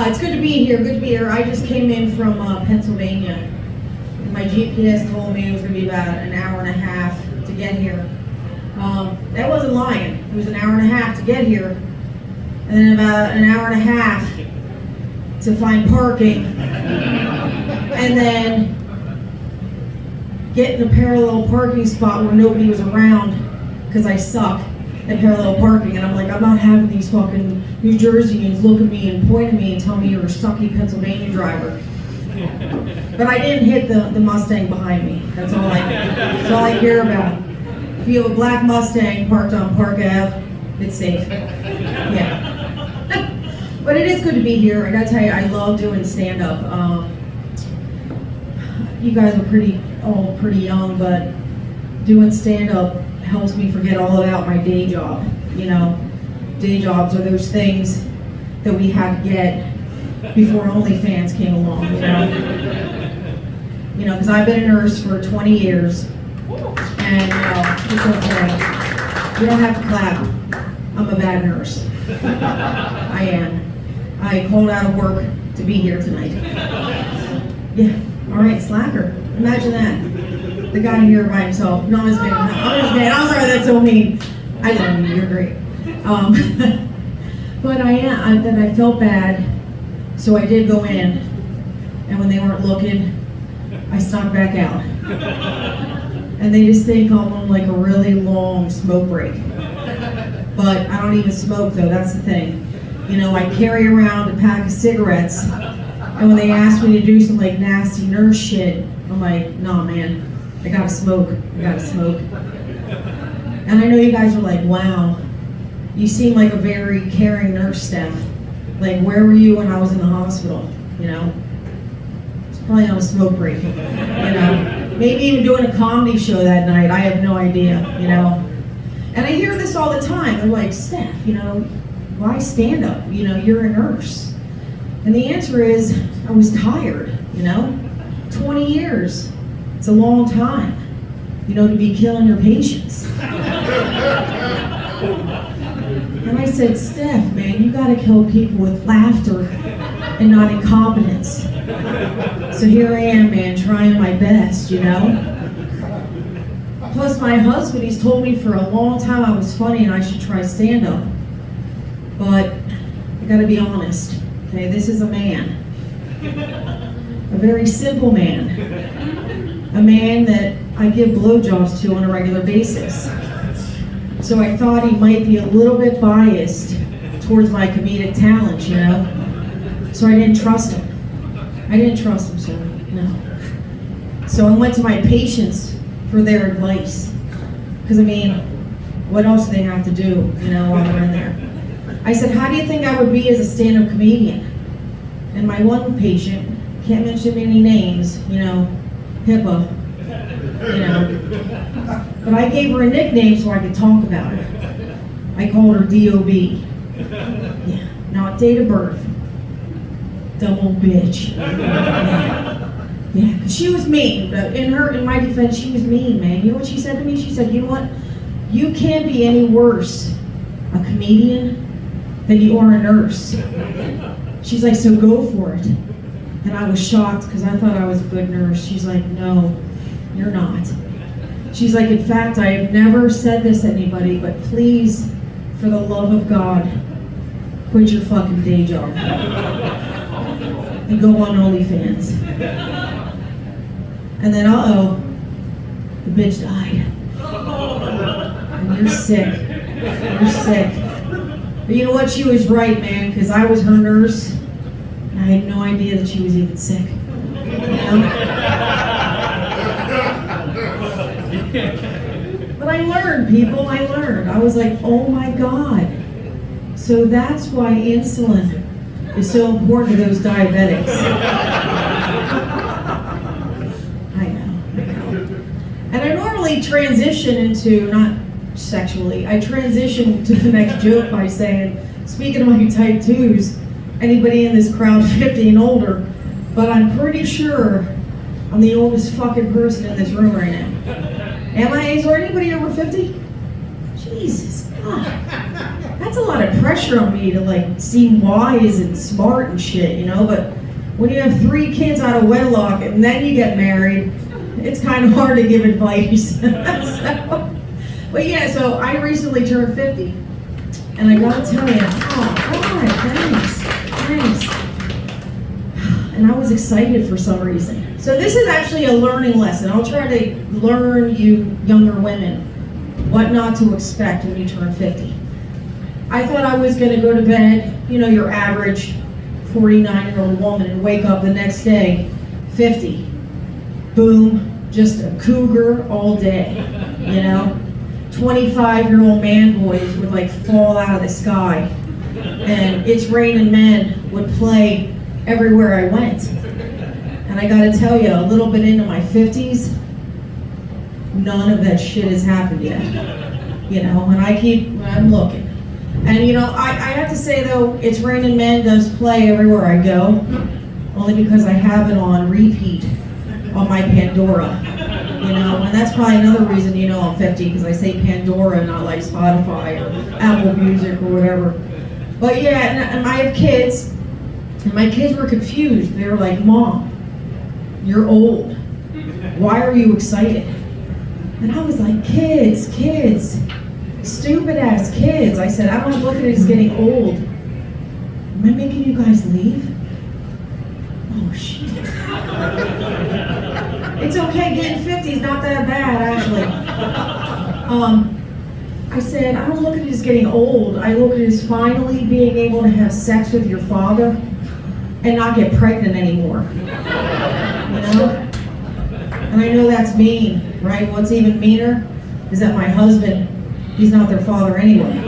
It's good to be here. Good to be here. I just came in from Pennsylvania. My GPS told me it was going to be about an hour and a half to get here. That wasn't lying. It was an hour and a half to get here, and then about an hour and a half to find parking, and then get in a parallel parking spot where nobody was around because I suck at parallel parking. And I'm like, I'm not having these fucking New Jerseyans look at me and point at me and tell me you're a sucky Pennsylvania driver. But I didn't hit the Mustang behind me. That's all I care about. If you have a black Mustang parked on Park Ave, it's safe. Yeah. But it is good to be here. I gotta tell you, I love doing stand-up. You guys are all pretty young, but doing stand-up helps me forget all about my day job. You know, day jobs are those things that we had to get before OnlyFans came along, you know? You know, because I've been a nurse for 20 years, and it's okay. You don't have to clap. I'm a bad nurse. I am. I called out of work to be here tonight. Yeah, all right, slacker. Imagine that. The guy here by himself. No, I'm just kidding. I'm sorry, that's so mean. I love you, you're great. But I felt bad. So I did go in, and when they weren't looking, I snuck back out. And they just think I'm on like a really long smoke break. But I don't even smoke though, that's the thing. You know, I carry around a pack of cigarettes, and when they ask me to do some like nasty nurse shit, I'm like, nah man, I gotta smoke. And I know you guys are like, wow, you seem like a very caring nurse staff. Like, where were you when I was in the hospital, you know? It's probably on a smoke break, you know? Maybe even doing a comedy show that night, I have no idea, you know? And I hear this all the time. They're like, Steph, you know, why stand up? You know, you're a nurse. And the answer is, I was tired, you know? 20 years, it's a long time, you know, to be killing your patients. And I said, Steph, man, you gotta kill people with laughter and not incompetence. So here I am, man, trying my best, you know? Plus my husband, he's told me for a long time I was funny and I should try stand-up. But I gotta be honest, okay, this is a man. A very simple man. A man that I give blowjobs to on a regular basis. So I thought he might be a little bit biased towards my comedic talent, you know? So I didn't trust him. Sir, no. So I went to my patients for their advice. Because I mean, what else do they have to do, you know, while they're in there? I said, how do you think I would be as a stand-up comedian? And my one patient, can't mention any names, you know, HIPAA, you know. But I gave her a nickname so I could talk about her. I called her D.O.B. Yeah, not date of birth. Double bitch. Yeah, 'cause she was mean. But in my defense, she was mean, man. You know what she said to me? She said, you know what? You can't be any worse a comedian than you are a nurse. She's like, so go for it. And I was shocked because I thought I was a good nurse. She's like, no, you're not. She's like, in fact, I have never said this to anybody, but please, for the love of God, quit your fucking day job. And go on OnlyFans. And then, the bitch died. And you're sick. But you know what? She was right, man, because I was her nurse, and I had no idea that she was even sick. You know? But I learned, people, I was like, oh my God. So that's why insulin is so important to those diabetics. I know. And I normally transition into, not sexually, I transition to the next joke by saying, speaking of my type 2s, anybody in this crowd 50 and older, but I'm pretty sure I'm the oldest fucking person in this room right now. Am I? Is there anybody over 50? Jesus, God. that's a lot of pressure on me to like seem wise and smart and shit, you know, but when you have 3 kids out of wedlock and then you get married, it's kind of hard to give advice. But yeah, so I recently turned 50, and I gotta tell you, oh God, thanks. And I was excited for some reason. So this is actually a learning lesson. I'll try to learn you younger women what not to expect when you turn 50. I thought I was gonna go to bed, you know, your average 49-year-old woman, and wake up the next day, 50. Boom, just a cougar all day, you know? 25-year-old man boys would like fall out of the sky, and It's Raining Men would play everywhere I went. And I gotta tell you, a little bit into my 50s, none of that shit has happened yet, you know, and I'm looking. And you know, I have to say though, It's Raining Men does play everywhere I go, only because I have it on repeat on my Pandora, you know, and that's probably another reason, you know, I'm 50, because I say Pandora, not like Spotify or Apple Music or whatever. But yeah, and I have kids, and my kids were confused. They were like, Mom, you're old. Why are you excited? And I was like, kids, stupid ass kids. I said, I don't look at it as getting old. Am I making you guys leave? Oh shit. It's okay, getting 50 is not that bad, actually. I said, I don't look at it as getting old. I look at it as finally being able to have sex with your father and not get pregnant anymore. You know? And I know that's mean, right? What's even meaner is that my husband, he's not their father anyway.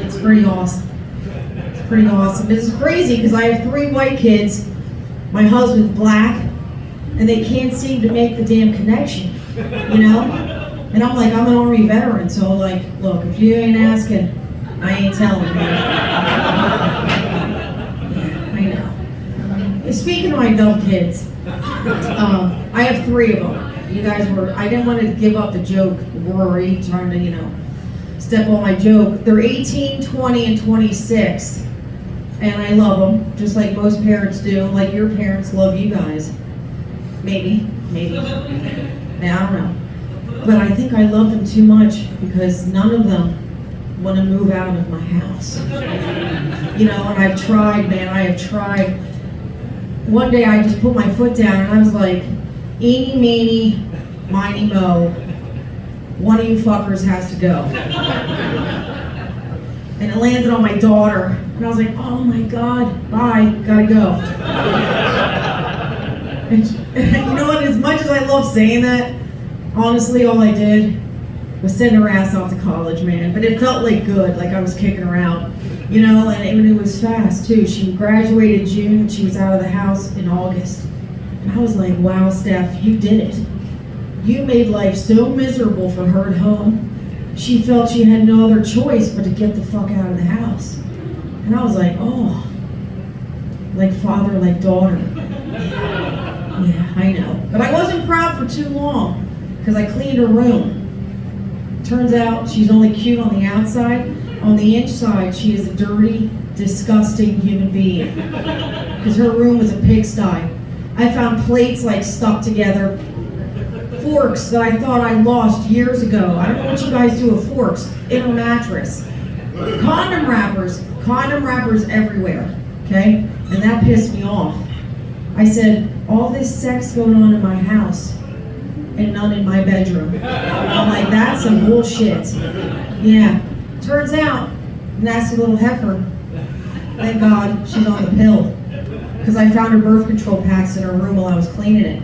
It's pretty awesome. It's pretty awesome. This is crazy because I have 3 white kids. My husband's black, and they can't seem to make the damn connection, you know? And I'm like, I'm an Army veteran, so like, look, if you ain't asking, I ain't telling, man. Yeah, I know. And speaking of my dumb kids, I have 3 of them. You guys I didn't want to give up the joke, Rory, trying to, you know, step on my joke. They're 18, 20, and 26. And I love them, just like most parents do, like your parents love you guys. Maybe. Now, I don't know. But I think I love them too much because none of them want to move out of my house. You know, and I've tried, man, I have tried. One day I just put my foot down and I was like, eeny, meeny, miny, mo, one of you fuckers has to go. And it landed on my daughter. And I was like, oh my God, bye, gotta go. And you know what, as much as I love saying that, honestly, all I did was send her ass off to college, man. But it felt like good, like I was kicking her out. You know, and it was fast too. She graduated June, she was out of the house in August. And I was like, wow, Steph, you did it. You made life so miserable for her at home. She felt she had no other choice but to get the fuck out of the house. And I was like, oh, like father, like daughter. Yeah, I know. But I wasn't proud for too long because I cleaned her room. Turns out she's only cute on the outside. On the inside, she is a dirty, disgusting human being. Because her room was a pigsty. I found plates like stuck together, forks that I thought I lost years ago. I don't know what you guys do with forks in a mattress. Condom wrappers everywhere, okay? And that pissed me off. I said, all this sex going on in my house and none in my bedroom. I'm like, that's some bullshit. Yeah. Turns out, nasty little heifer, thank God she's on the pill. Because I found her birth control packs in her room while I was cleaning it.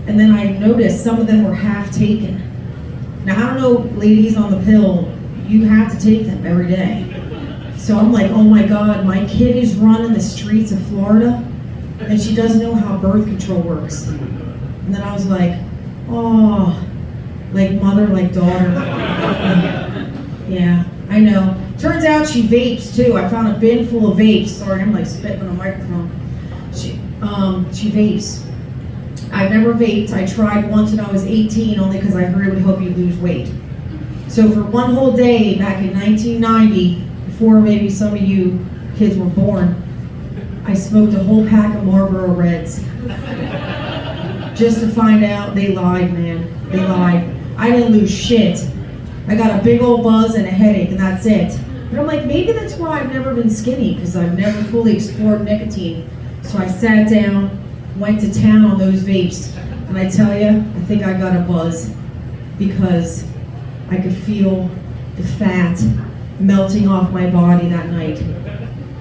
And then I noticed some of them were half taken. Now, I don't know, ladies on the pill, you have to take them every day. So I'm like, oh my God, my kid is running the streets of Florida and she doesn't know how birth control works. And then I was like, oh, like mother, like daughter. Yeah, I know. Turns out she vapes too. I found a bin full of vapes. Sorry, I'm like spitting on a microphone. She vapes. I've never vaped. I tried once when I was 18 only because I heard it would help you lose weight. So for one whole day back in 1990, before maybe some of you kids were born, I smoked a whole pack of Marlboro Reds. Just to find out they lied, man. They lied. I didn't lose shit. I got a big old buzz and a headache, and that's it. But I'm like, maybe that's why I've never been skinny, because I've never fully explored nicotine. So I sat down, went to town on those vapes, and I tell you, I think I got a buzz because I could feel the fat melting off my body that night.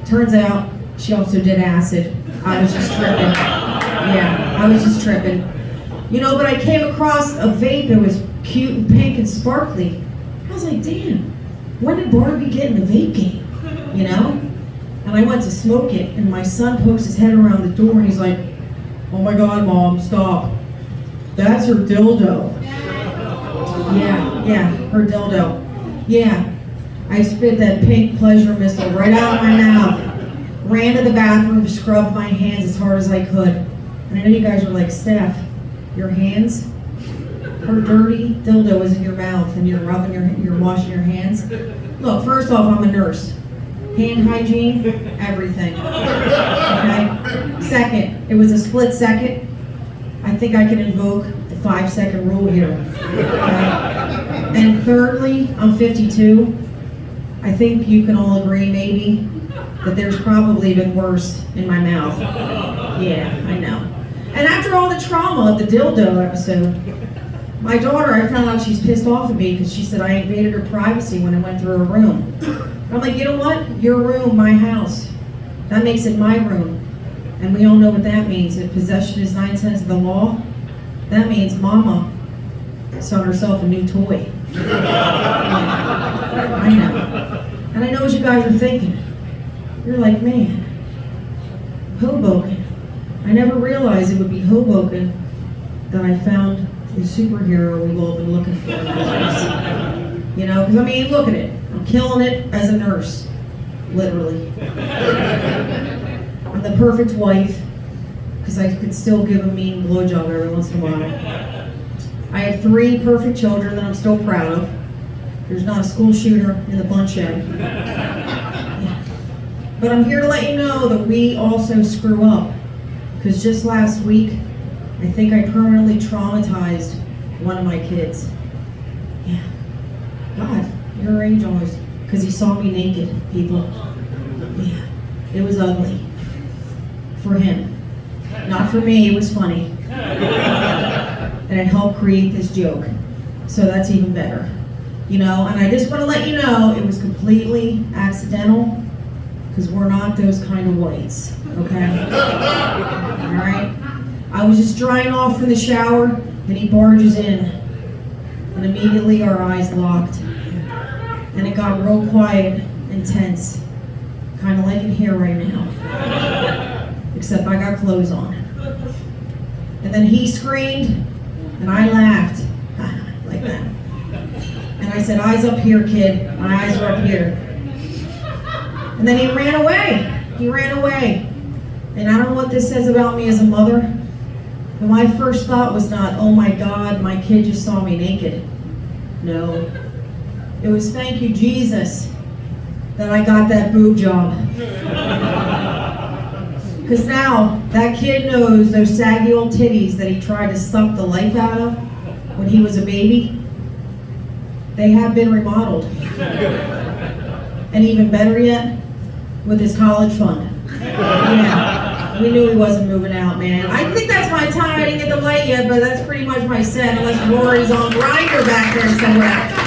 Turns out, she also did acid. I was just tripping. Yeah, I was just tripping. You know, but I came across a vape that was cute and pink and sparkly. I was like, damn, when did Barbie get in the vape game? You know? And I went to smoke it, and my son pokes his head around the door, and he's like, oh my God, Mom, stop. That's her dildo. Yeah, her dildo. Yeah, I spit that pink pleasure missile right out of my mouth. Ran to the bathroom, scrubbed my hands as hard as I could. And I know you guys are like, Steph, your hands? Her dirty dildo is in your mouth and you're rubbing you're washing your hands. Look, first off, I'm a nurse. Hand hygiene, everything. Okay? Second, it was a split second. I think I can invoke the 5-second rule here. Okay? And thirdly, I'm 52. I think you can all agree, maybe, that there's probably been worse in my mouth. Yeah, I know. And after all the trauma of the dildo episode, my daughter, I found out she's pissed off at me because she said I invaded her privacy when I went through her room. I'm like, you know what? Your room, my house. That makes it my room. And we all know what that means. If possession is 9 tenths of the law, that means Mama sought herself a new toy. Yeah, I know. And I know what you guys are thinking. You're like, man, Hoboken. I never realized it would be Hoboken that I found the superhero we've all been looking for in our lives. You know, because I mean, look at it. I'm killing it as a nurse, literally. I'm the perfect wife, because I could still give a mean blowjob every once in a while. I have 3 perfect children that I'm still proud of. There's not a school shooter in the bunch yet. But I'm here to let you know that we also screw up. Because just last week, I think I permanently traumatized one of my kids. Yeah. God, your angels. Because he saw me naked, people. Yeah. It was ugly. For him. Not for me, it was funny. And it helped create this joke. So that's even better. You know, and I just want to let you know it was completely accidental, because we're not those kind of whites, okay? All right? I was just drying off from the shower, and he barges in, and immediately our eyes locked. And it got real quiet and tense, kind of like in here right now, except I got clothes on. And then he screamed, and I laughed, like that. And I said, eyes up here, kid. My eyes are up here. And then he ran away. He ran away. And I don't know what this says about me as a mother, but my first thought was not, oh my God, my kid just saw me naked. No. It was, thank you, Jesus, that I got that boob job. Because now, that kid knows those saggy old titties that he tried to suck the life out of when he was a baby. They have been remodeled. And even better yet, with his college fund. Yeah, we knew he wasn't moving out, man. I think that's my time. I didn't get the light yet, but that's pretty much my set, unless Rory's on Grindr back there somewhere.